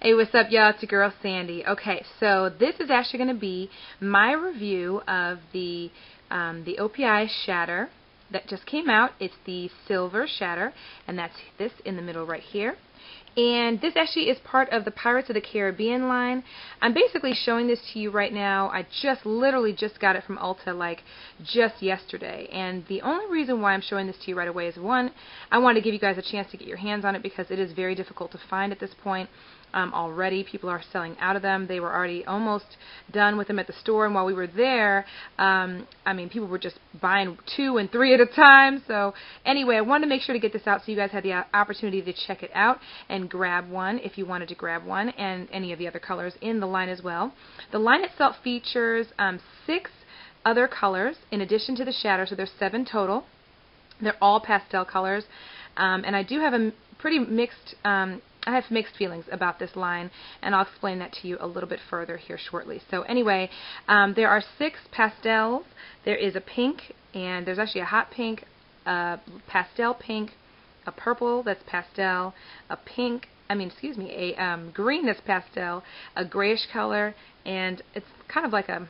Hey, what's up, y'all? It's your girl, Sandy. Okay, so this is actually going to be my review of the OPI Shatter that just came out. It's the Silver Shatter, and that's this in the middle right here. And this actually is part of the Pirates of the Caribbean line. I'm basically showing this to you right now. I literally just got it from Ulta like just yesterday. And the only reason why I'm showing this to you right away is, one, I want to give you guys a chance to get your hands on it because it is very difficult to find at this point. Already people are selling out of them. They were already almost done with them at the store, and while we were there, I mean, people were just buying 2 and 3 at a time. So anyway, I wanted to make sure to get this out so you guys had the opportunity to check it out and grab one if you wanted to grab one, and any of the other colors in the line as well. The line itself features 6 other colors in addition to the Shatter, so there's 7 total. They're all pastel colors, and I do have a pretty mixed I have mixed feelings about this line, and I'll explain that to you a little bit further here shortly. So anyway, there are 6 pastels. There is a pink, and there's actually a hot pink, a pastel pink, a purple that's pastel, a pink, a green that's pastel, a grayish color, and it's kind of like a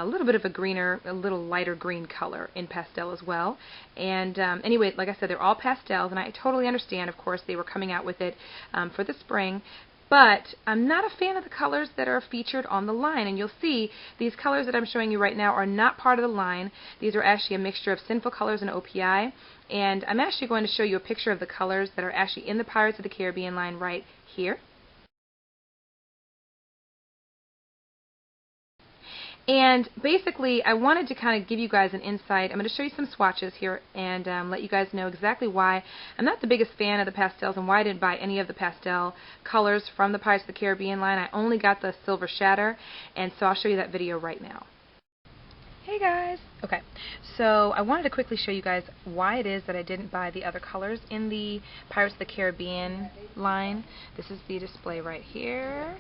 little bit of a greener, a little lighter green color in pastel as well. And anyway, like I said, they're all pastels, and I totally understand, of course, they were coming out with it for the spring. But I'm not a fan of the colors that are featured on the line. And you'll see these colors that I'm showing you right now are not part of the line. These are actually a mixture of Sinful Colors and OPI. And I'm actually going to show you a picture of the colors that are actually in the Pirates of the Caribbean line right here. And basically, I wanted to kind of give you guys an insight. I'm going to show you some swatches here and let you guys know exactly why I'm not the biggest fan of the pastels and why I didn't buy any of the pastel colors from the Pirates of the Caribbean line. I only got the Silver Shatter, and so I'll show you that video right now. Hey guys! Okay, so I wanted to quickly show you guys why it is that I didn't buy the other colors in the Pirates of the Caribbean line. This is the display right here,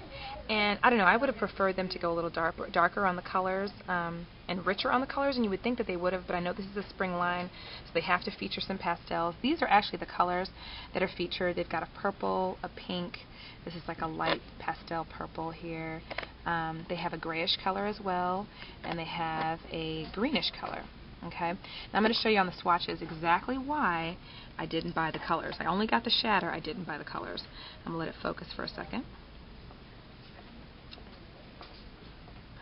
and I don't know, I would have preferred them to go a little darker on the colors and richer on the colors, and you would think that they would have, but I know this is a spring line, so they have to feature some pastels. These are actually the colors that are featured. They've got a purple, a pink, this is like a light pastel purple here. They have a grayish color as well, and they have a greenish color. Okay, now I'm going to show you on the swatches exactly why I didn't buy the colors. I only got the Shatter, I didn't buy the colors. I'm going to let it focus for a second.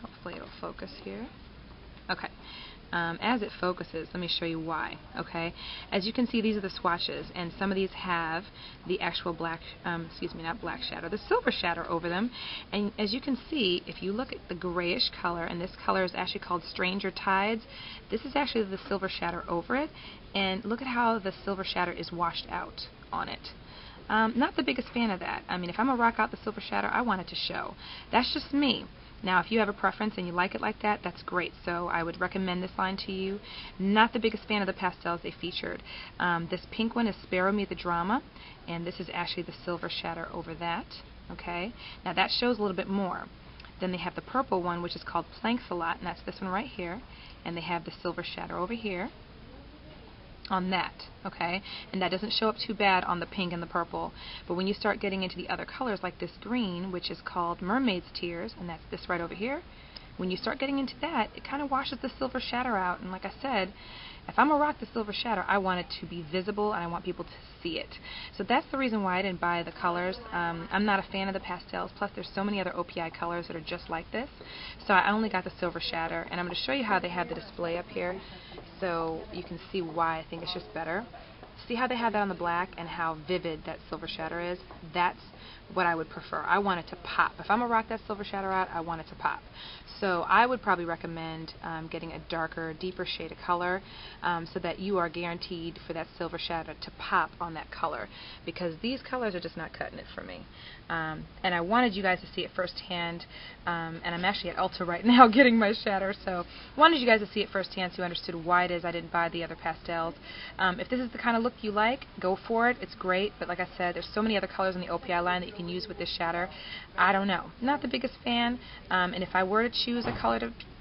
Hopefully it'll focus here. Okay. As it focuses, let me show you why. Okay, as you can see, these are the swatches, and some of these have the actual black, not black shatter, the Silver Shatter over them. And as you can see, if you look at the grayish color, and this color is actually called Stranger Tides, this is actually the Silver Shatter over it. And look at how the Silver Shatter is washed out on it. Not the biggest fan of that. I mean, if I'm going to rock out the Silver Shatter, I want it to show. That's just me. Now, if you have a preference and you like it like that, that's great. So I would recommend this line to you. Not the biggest fan of the pastels they featured. This pink one is Sparrow Me the Drama, and this is actually the Silver Shatter over that. Okay, now that shows a little bit more. Then they have the purple one, which is called Plank Salat, and that's this one right here. And they have the Silver Shatter over here on that, okay? And that doesn't show up too bad on the pink and the purple. But when you start getting into the other colors, like this green, which is called Mermaid's Tears, and that's this right over here, when you start getting into that, it kind of washes the Silver Shatter out. And like I said, if I'm going to rock the Silver Shatter, I want it to be visible, and I want people to see it. So that's the reason why I didn't buy the colors. I'm not a fan of the pastels, plus there's so many other OPI colors that are just like this. So I only got the Silver Shatter, and I'm going to show you how they have the display up here so you can see why I think it's just better. See how they have that on the black and how vivid that Silver Shatter is? That's what I would prefer. I want it to pop. If I'm going to rock that Silver Shatter out, I want it to pop. So I would probably recommend getting a darker, deeper shade of color so that you are guaranteed for that Silver Shatter to pop on that color, because these colors are just not cutting it for me. And I wanted you guys to see it firsthand, and I'm actually at Ulta right now getting my Shatter, so I wanted you guys to see it firsthand so you understood why it is I didn't buy the other pastels. If this is the kind of look you like, go for it. It's great, but like I said, there's so many other colors in the OPI line that you can use with this Shatter. I don't know. Not the biggest fan, and if I were to choose a color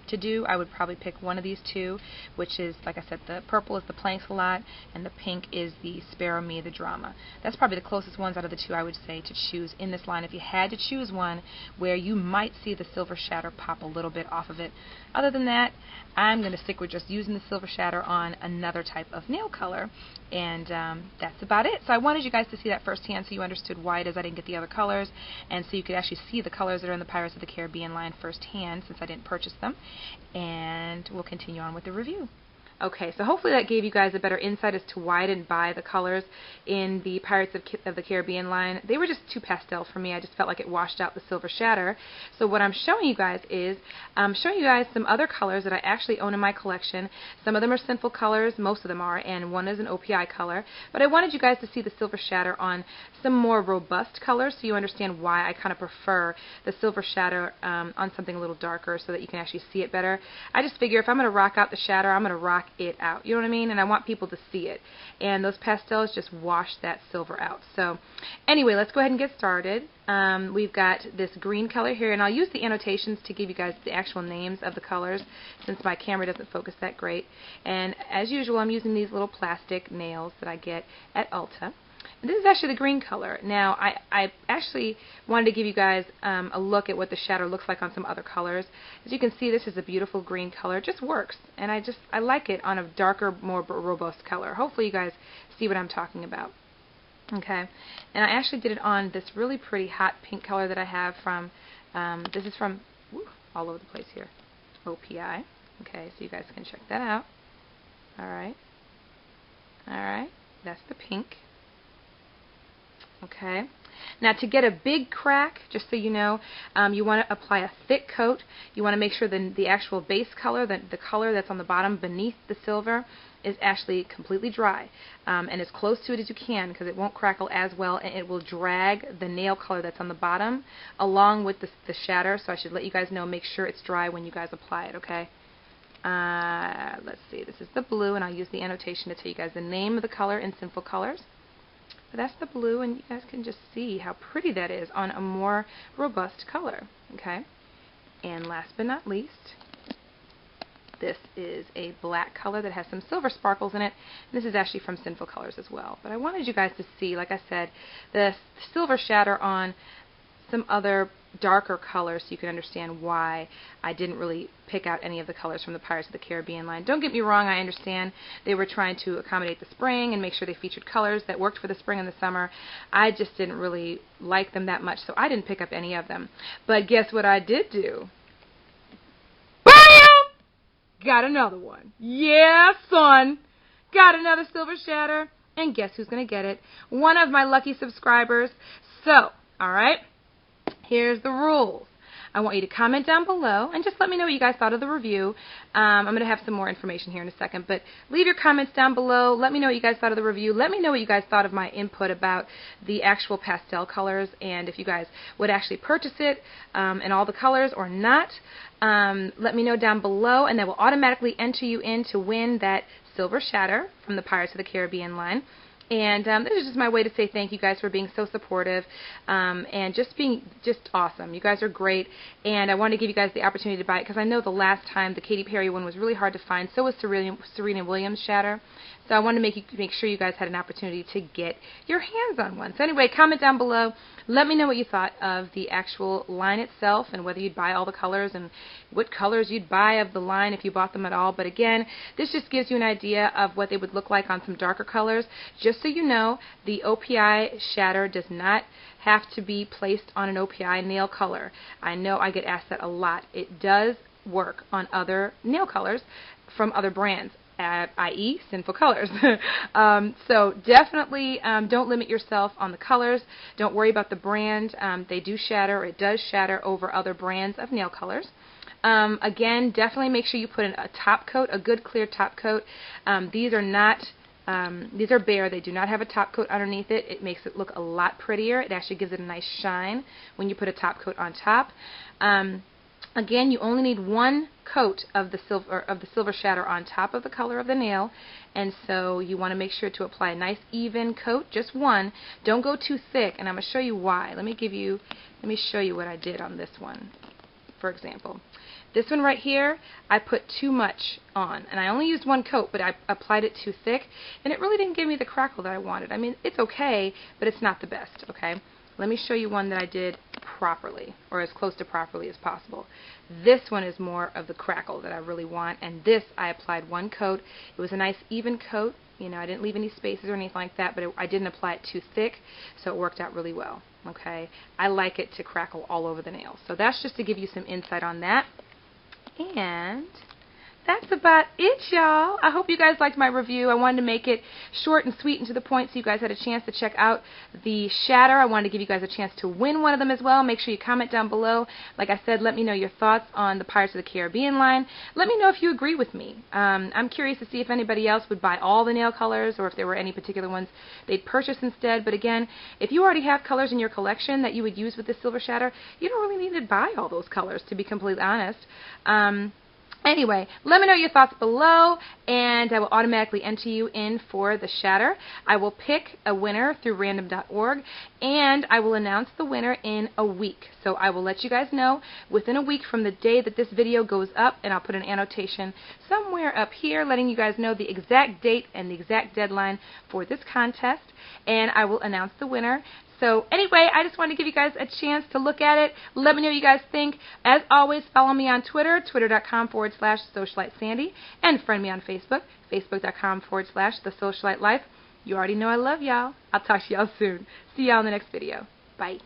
to do, I would probably pick one of these two, which is, like I said, the purple is the Planks a Lot, and the pink is the Spare Me the Drama. That's probably the closest ones out of the two I would say to choose in this line if you had to choose one where you might see the Silver Shatter pop a little bit off of it. Other than that, I'm going to stick with just using the Silver Shatter on another type of nail color, and that's about it. So I wanted you guys to see that firsthand so you understood why it is I didn't get the other colors, and so you could actually see the colors that are in the Pirates of the Caribbean line firsthand since I didn't purchase them. And we'll continue on with the review. Okay, so hopefully that gave you guys a better insight as to why I didn't buy the colors in the Pirates of the Caribbean line. They were just too pastel for me. I just felt like it washed out the Silver Shatter. So what I'm showing you guys is I'm showing you guys some other colors that I actually own in my collection. Some of them are Sinful colors, most of them are, and one is an OPI color. But I wanted you guys to see the Silver Shatter on some more robust colors so you understand why I kind of prefer the Silver Shatter on something a little darker so that you can actually see it better. I just figure if I'm going to rock out the shatter, I'm going to rock it out. You know what I mean? And I want people to see it. And those pastels just wash that silver out. So anyway, let's go ahead and get started. We've got this green color here, and I'll use the annotations to give you guys the actual names of the colors since my camera doesn't focus that great. And as usual, I'm using these little plastic nails that I get at Ulta. And this is actually the green color. Now, I actually wanted to give you guys a look at what the shatter looks like on some other colors. As you can see, this is a beautiful green color. It just works, and I like it on a darker, more robust color. Hopefully you guys see what I'm talking about. Okay, and I actually did it on this really pretty hot pink color that I have from, this is from, all over the place here, OPI. Okay, so you guys can check that out. Alright, that's the pink. Okay. Now to get a big crack, just so you know, you want to apply a thick coat. You want to make sure the actual base color, the color that's on the bottom beneath the silver, is actually completely dry. And as close to it as you can because it won't crackle as well, and it will drag the nail color that's on the bottom along with the shatter. So I should let you guys know, make sure it's dry when you guys apply it, okay? Let's see, this is the blue, and I'll use the annotation to tell you guys the name of the color in Sinful colors. But that's the blue, and you guys can just see how pretty that is on a more robust color. Okay? And last but not least, this is a black color that has some silver sparkles in it. This is actually from Sinful colors as well. But I wanted you guys to see, like I said, the Silver Shatter on some other darker colors so you can understand why I didn't really pick out any of the colors from the Pirates of the Caribbean line. Don't get me wrong, I understand they were trying to accommodate the spring and make sure they featured colors that worked for the spring and the summer. I just didn't really like them that much, so I didn't pick up any of them. But guess what I did do? BAM! Got another one. Yeah, son. Got another Silver Shatter. And guess who's going to get it? One of my lucky subscribers. So, alright. Here's the rules. I want you to comment down below and just let me know what you guys thought of the review. I'm going to have some more information here in a second, but leave your comments down below. Let me know what you guys thought of the review. Let me know what you guys thought of my input about the actual pastel colors and if you guys would actually purchase it in all the colors or not. Let me know down below, and that will automatically enter you in to win that Silver Shatter from the Pirates of the Caribbean line. And this is just my way to say thank you guys for being so supportive and just being awesome. You guys are great, and I wanted to give you guys the opportunity to buy it because I know the last time the Katy Perry one was really hard to find. So was Serena Williams Shatter. So I wanted to make sure you guys had an opportunity to get your hands on one. So anyway, comment down below. Let me know what you thought of the actual line itself and whether you'd buy all the colors and what colors you'd buy of the line if you bought them at all. But again, this just gives you an idea of what they would look like on some darker colors. Just so you know, the OPI Shatter does not have to be placed on an OPI nail color. I know I get asked that a lot. It does work on other nail colors from other brands, i.e. Sinful colors. So definitely don't limit yourself on the colors. Don't worry about the brand. They do shatter. It does shatter over other brands of nail colors. Again, definitely make sure you put in a top coat, a good clear top coat. These are not these are bare. They do not have a top coat underneath it. It makes it look a lot prettier. It actually gives it a nice shine when you put a top coat on top. Again, you only need one coat of the Silver Shatter on top of the color of the nail, and so you want to make sure to apply a nice even coat, just one. Don't go too thick, and I'm going to show you why. Let me show you what I did on this one, for example. This one right here, I put too much on, and I only used one coat, but I applied it too thick, and it really didn't give me the crackle that I wanted. I mean, it's okay, but it's not the best, okay? Let me show you one that I did properly, or as close to properly as possible. This one is more of the crackle that I really want, and this I applied one coat. It was a nice even coat. You know, I didn't leave any spaces or anything like that, but I didn't apply it too thick, so it worked out really well, okay? I like it to crackle all over the nails. So that's just to give you some insight on that. And that's about it, y'all. I hope you guys liked my review. I wanted to make it short and sweet and to the point so you guys had a chance to check out the Shatter. I wanted to give you guys a chance to win one of them as well. Make sure you comment down below. Like I said, let me know your thoughts on the Pirates of the Caribbean line. Let me know if you agree with me. I'm curious to see if anybody else would buy all the nail colors or if there were any particular ones they'd purchase instead. But again, if you already have colors in your collection that you would use with this Silver Shatter, you don't really need to buy all those colors, to be completely honest. Anyway, let me know your thoughts below, and I will automatically enter you in for the Shatter. I will pick a winner through random.org, and I will announce the winner in a week. So I will let you guys know within a week from the day that this video goes up, and I'll put an annotation somewhere up here letting you guys know the exact date and the exact deadline for this contest, and I will announce the winner. So anyway, I just wanted to give you guys a chance to look at it. Let me know what you guys think. As always, follow me on Twitter, twitter.com/TheSocialiteSandy, and friend me on Facebook, facebook.com/TheSocialiteLife. You already know I love y'all. I'll talk to y'all soon. See y'all in the next video. Bye.